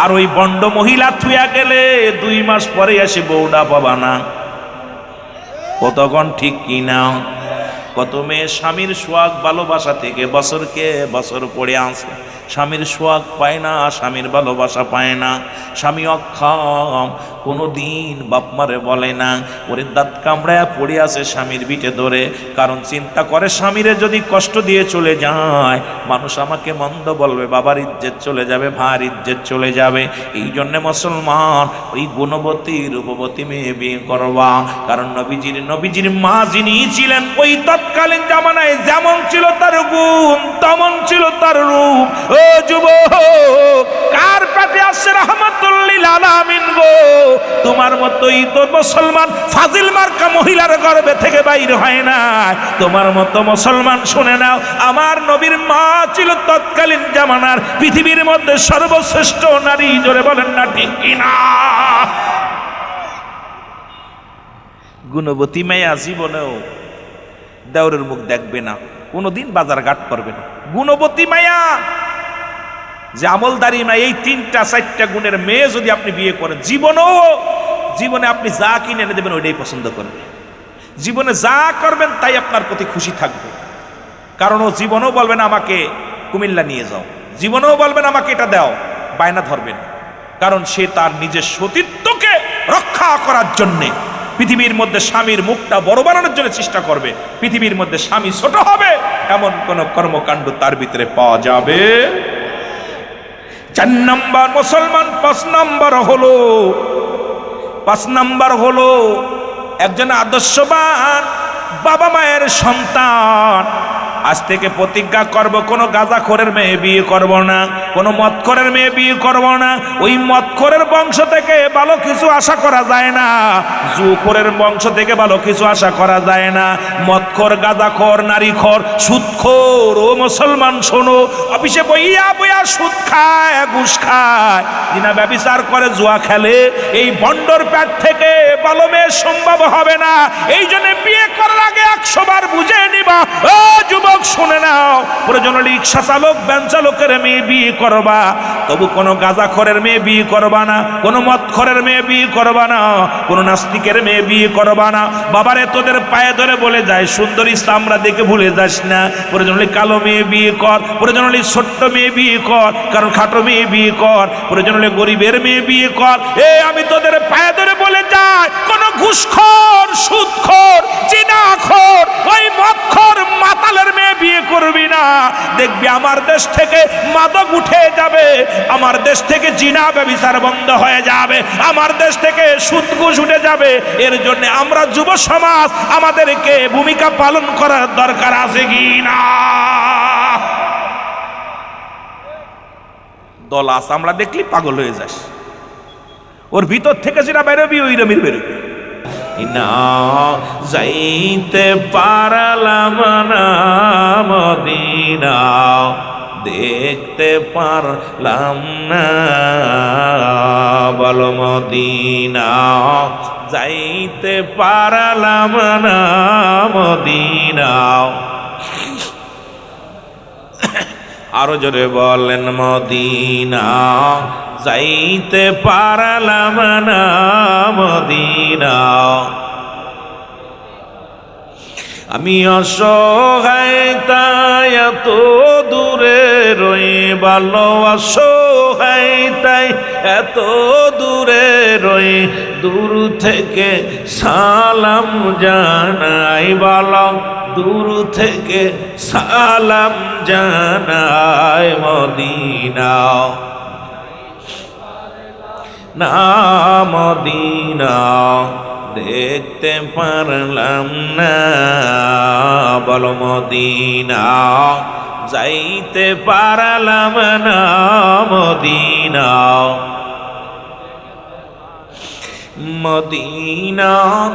আর ওই বন্ড মহিলা থুয়া গেলে 2 মাস পরে এসে বউডা পাবা না। কতক্ষণ ঠিক কিনা? কত মেয়ে স্বামীর সোহাগ ভালোবাসা থেকে বছরকে বছর পড়ে আছে, স্বামীর সোহাগ পায় না, স্বামীর ভালোবাসা পায় না। স্বামী অক্ষম, কোনো দিন বাপমারে বলে না, ওরে দাঁত কামড়ায় পড়ে আছে স্বামীর বিটে ধরে। কারণ চিন্তা করে স্বামীরে যদি কষ্ট দিয়ে চলে যায়, মানুষ আমাকে মন্দ বলবে, বাবার ইজ্জত চলে যাবে, ভাইয়ের ইজ্জত চলে যাবে। এই জন্যে মুসলমান ওই গুণবতী রূপবতী মেয়ে বিয়ে করবা। কারণ নবীজির মা যিনি ছিলেন, ওই তৎকালীন জামানায় যেমন ছিল তার গুণ, তেমন ছিল তার রূপ। ও যুবক, কার পেটে আসছে রাহমাতুল লিল আলামিন গো? তোমার মতোই তো মুসলমান ফাজিল মার্কা মহিলার গর্ভে থেকে বাইর হয় না। তোমার মতো মুসলমান শুনে নাও, আমার নবীর মা ছিল তৎকালীন জামানার পৃথিবীর মধ্যে সর্বশ্রেষ্ঠ নারী। জোরে বলেন না ঠিক কিনা? গুণবতী মেয়া জীবনেও দেওরের মুখ দেখবে না, কোনোদিন বাজার ঘাট করবে না। গুণবতী মায়া, যে আমলদারি না, এই 3-4টা গুণের মেয়ে যদি আপনি বিয়ে করেন, জীবনে আপনি যা কিনে এনে দেবেন ওইটাই পছন্দ করবে। জীবনে যা করবেন তাই আপনার প্রতি খুশি থাকবে। কারণ ও জীবনেও বলবেন আমাকে কুমিল্লা নিয়ে যাও, জীবনেও বলবেন আমাকে এটা দাও, বায়না ধরবেন। কারণ সে তার নিজের সতীত্বকে রক্ষা করার জন্যে পৃথিবীর মধ্যে স্বামীর মুখটা বড় বানানোর জন্য চেষ্টা করবে। পৃথিবীর মধ্যে স্বামী ছোট হবে এমন কোন কর্মকাণ্ড তার ভিতরে পাওয়া যাবে। 4 নাম্বার মুসলমান। 5 নাম্বার হলো একজন আদর্শবান বাবা মায়ের সন্তান। আজ থেকে প্রতিজ্ঞা করব, কোনো গাঁজাখোরের মেয়ে বিয়ে করব না, কোনো মদখোরের মেয়ে বিয়ে করব না। ওই মদখোরের বংশ থেকে ভালো কিছু আশা করা যায় না, জুখোরের বংশ থেকে ভালো কিছু আশা করা যায় না। মদখোর, গাঁজাখোর, নারীখোর, সুদখোর, ও মুসলমান শোনো, অফিসে বইয়া বইয়া সুদ খায়, ঘুষ খায়, দিনা ব্যভিচার করে, জুয়া খেলে, এই বন্ডর পেট থেকে ভালো মেয়ে সম্ভব হবে না। এই জন্য বিয়ে করার আগে 100 বার বুঝে নিবা। ও যুবক শুনে নাও, প্রয়োজন রিক্সা চালক, ভ্যান চালকের মেয়ে বিয়ে করবা, তবু কোনো গাঁজাখোরের মেয়ে বিয়ে করবা না, কোনো মদখোরের মেয়ে বিয়ে করবা না, কোনো নাস্তিকের মেয়ে বিয়ে করবা না। বাবারে তোদের পায়ে ধরে বলে যায়, সুন্দরী চামড়া দেখে ভুলে যাস না। প্রয়োজন কালো মেয়ে বিয়ে কর, প্রয়োজন ছোট্ট মেয়ে বিয়ে কর, কারণ খাটো মেয়ে বিয়ে কর, প্রয়োজন গরিবের মেয়ে বিয়ে কর। আমি তোদের পায়ে ধরে বলে যাই, কোনো ঘুষখোর, সুদখোর, জিনাখোর, ওই মদখোর, মাতালের মেয়ে বিয়ে করবি না। দেখবি আমার দেশ থেকে মাদক উঠে যাবে, আমার দেশ থেকে জিনা ব্যভিচার বন্ধ হয়ে যাবে, আমার দেশ থেকে সুদ ঘুষ উঠে যাবে। এর জন্য আমরা যুব সমাজ আমাদেরকে ভূমিকা পালন করার দরকার আছে কি না? দলা চামড়া দেখলি পাগল হয়ে যাস, ওর ভিতর থেকে যেটা বেরোবি ওই রমির বেরোবি। না যাইতে পারলাম না মদিনা, দেখতে পারলাম না, বল মদিনা যাইতে পারলাম না মদিনা। আরো জোরে বলেন মদিনা যাইতে পারলাম না মদিনা। আমি অসহায় তাই এত দূরে রই, ভালো অসহায় তাই এত দূরে রই, দূর থেকে সালাম জানাই, বলো দূর থেকে সালাম জানাই মদিনা। না মদিনা দেখতে পারলাম না, বল মদিনা যাইতে পারলাম না মদিনা। মদিনার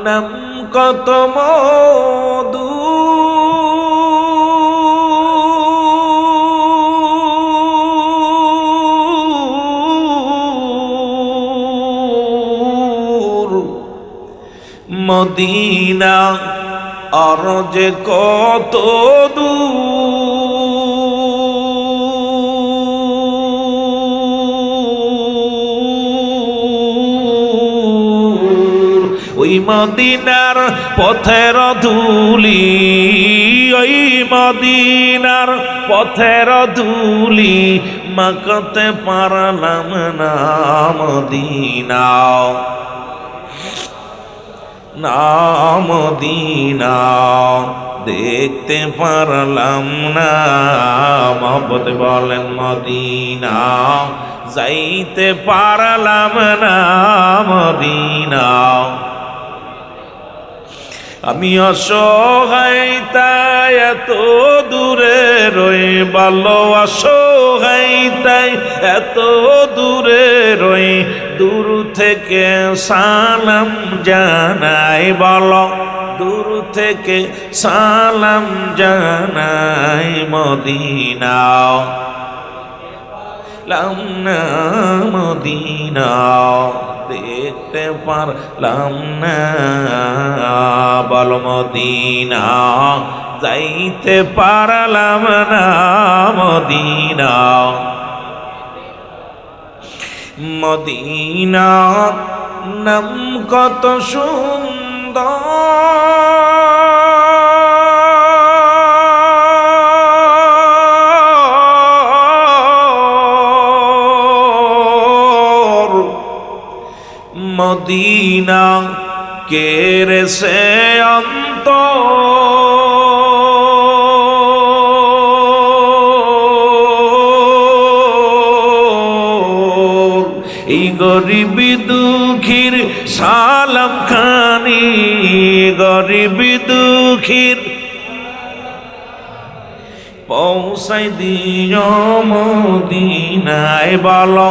নাম কত মধু, মদিনা আর যে কত দূর, ওই মদিনার পথের ধুলি, ওই মদিনার পথের ধুলি মাখতে পারলাম না মদিনা। না মদিনা দেখতে পারলাম না, মহব্বতে বলেন মদিনা যাইতে পারলাম না মদিনা। আমি অসহায় তাই এত দূরে রই, ভালো অসহায় তাই এত দূরে রই, দূর থেকে সালাম জানাই, বলো দূর থেকে সালাম জানাই মদিনা। লাম না মদিনা দেখতে পারলাম না, বল মদিনা যাইতে পারলাম না মদিনা। মদিনার নাম কত সুন্দর, মদিনা কেরে সে অন্ত, এই গরিব দুঃখীর সালাম খানি, গরিব দুঃখীর পৌঁছাই দিও মদিনায়, বলো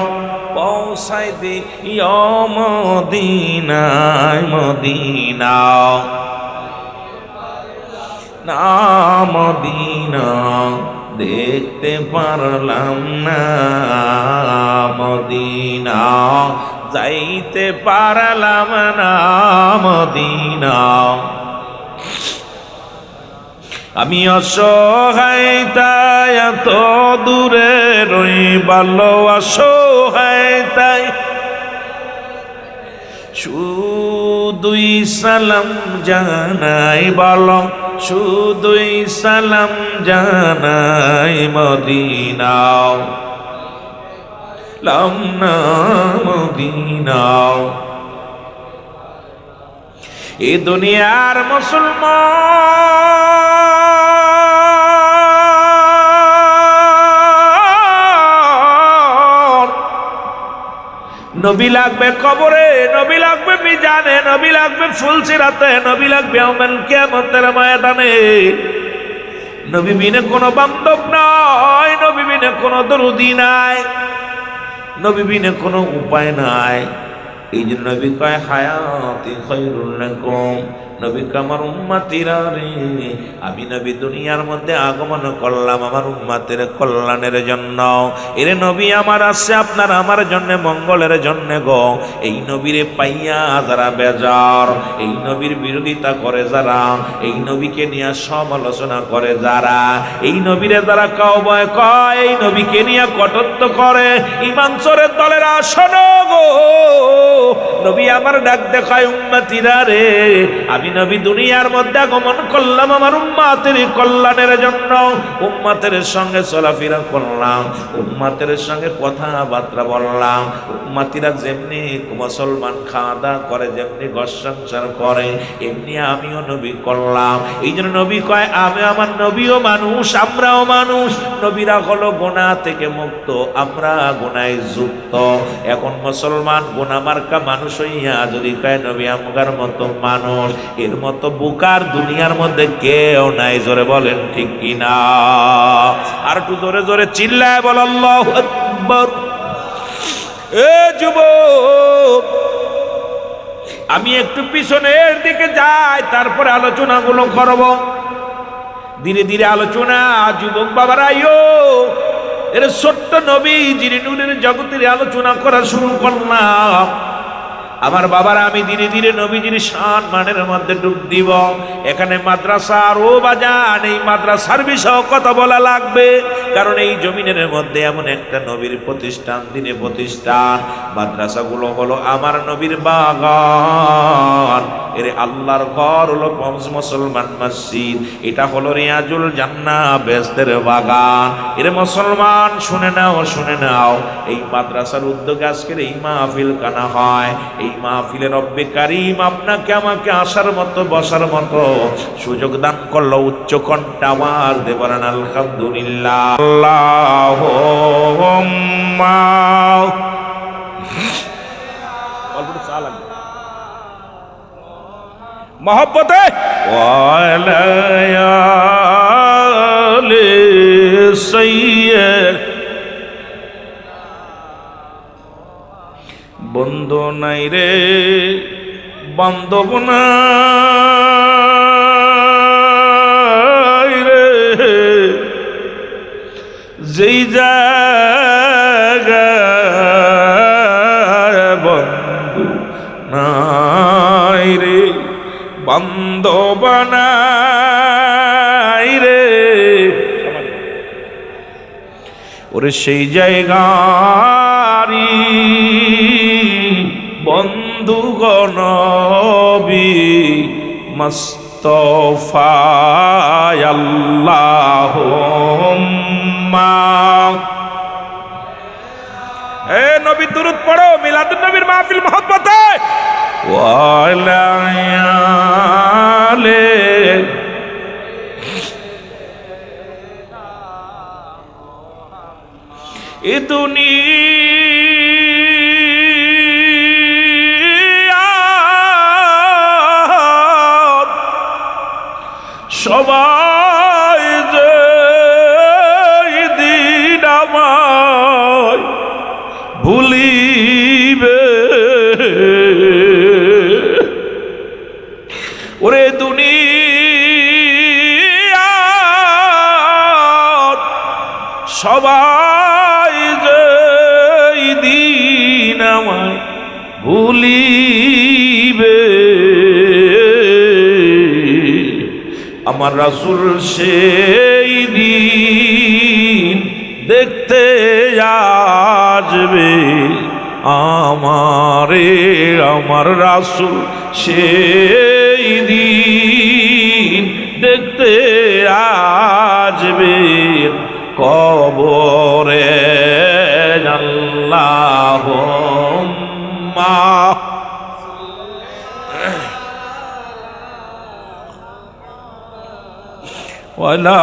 পৌঁছাই দিও মদিনায় মদিনা। না মদিনা দেখতে পারলাম না মদিনা, যাইতে পারলাম না মদিনা। আমি অসহায় তাই এত দূরে রই, ভালো অসহায় তাই শুধুই সালাম জানাই, বলো শুধুই সালাম জানাই মদিনা। লাম না মদিনা এ দুনিয়ার মুসলমান, নবী লাগবে কবরে, নবী লাগবে মিজানে, নবী লাগবে ফুলসিরাতে, নবী লাগবে ইয়াউমুল কিয়ামতের ময়দানে। নবী বিনে কোনো বান্ধব নয়, নবী বিনে কোনো দরুদি নাই, নবী বিনে কোনো উপায় নাই। এই জন্য নবী কয় হায়াতি খায়রুল লাকুম, নবী আমার উম্মতিরা রে, আমি নবী দুনিয়ার মধ্যে আগমন করলাম আমার উম্মতের কল্যাণের জন্য। এরে নবী আমার আসছে আপনার আমার জন্য মঙ্গলের জন্য গো। এই নবীরে পাইয়া যারা বেজার, এই নবীর বিরোধিতা করে যারা, এই নবীকে নিয়ে সমালোচনা করে যারা, এই নবীরে যারা কাউবয় কয়, এই নবীকে নিয়ে কটুত্ব করে, ইমান চোরের দলেরা শোনো গো, নবী আমার ডাক দেখায় উম্মতিরা রে, আমি নবী দুনিয়ার মধ্যে আগমন করলাম আমার উম্মতের কল্যাণের জন্য। উম্মতের সঙ্গে চলাফেরা করলাম, উম্মতের সঙ্গে কথাবার্তা বললাম, উম্মতিরা যেমনি মুসলমান খাওয়া দাওয়া করে, যেমনি ঘর সংসার করে, এমনি আমিও নবী করলাম। এই জন্য নবী কয় আমি আমার নবীও মানুষ, আমরাও মানুষ। নবীরা হলো গুনাহ থেকে মুক্ত, আমরা গুনায় যুক্ত। এখন মুসলমান গুনাহ মার্কা মানুষ হইয়া যদি কয় নবী আমগার মতো মানুষ, এর মতো বুকার দুনিয়ার মধ্যে কেউ নাই। জোরে বলেন ঠিক কিনা? আর একটু জোরে জোরে চিল্লায় বল আল্লাহু আকবার। এ যুবক, আমি একটু পিছনের দিকে যাই, তারপরে আলোচনাগুলো করব। ধীরে ধীরে আলোচনা। যুবক বাবারা আইও, এর ছোট্ট নবী যিনি নূরের জগতের আলোচনা করা শুরু করলাম। আমার বাবারা, আমি ধীরে ধীরে নবীজির শান মানের মধ্যে ডুব দিব। এখানে মাদ্রাসার ও বাজান, এই মাদ্রাসার বিষয়েও কথা বলা লাগবে, কারণ এই জমিনের মধ্যে এমন একটা নবীর প্রতিষ্ঠান, দিনে প্রতিষ্ঠান। মাদ্রাসাগুলো হলো আমার নবীর বাগান। এর আল্লাহর ঘর হলো মুসলমান মসজিদ, এটা হলো রিয়াজুল জান্নাহ, বেহেশতের বাগান। এর মুসলমান শুনে নাও, শুনে নাও, এই মাদ্রাসার উদ্যোগে আজকের এই মাহফিল কানা হয়। এই মাহফিলে রব্বে কারীম আপনাকে আমাকে আসার মতো, বসার মতো সুযোগ দান করলো। উচ্চ কণ্ঠে আওয়াজ দিয়ে বলেন আলহামদুলিল্লাহ। আল্লাহুম্মা মহব্বতে ওয়ালা আলি সাইয়্যিদ। বন্ধু নাই রে বান্ধব নাই রে, যেই জায়গায় বন্ধু নাই রে, বান্ধব নাই রে, ওরে সেই জায়গারি বন্ধুগণ নবী মুস্তাফা আল্লাহুম্মা। এ নবী দুরূদ পড়ো, মিলাদুন নবীর মাহফিল মহব্বতে ওয়ালা আলি। এ দুনিয়া সবাই যে দিন আমায় ভুলিবে, ওরে দুনিয়া সবাই যে দিন আমায় ভুলিবে, আমার রাসূল সেই দিন দেখতে আসবে আমারে। আমার রাসূল সেই দিন দেখতে আসবে কবরে। আল্লাহুম্মা ওয়ালা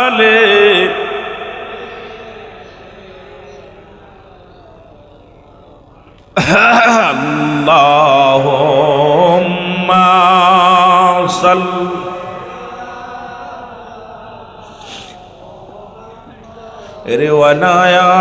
আলি। আল্লাহুম্মা সাল্লি রে ওয়ালায়ালে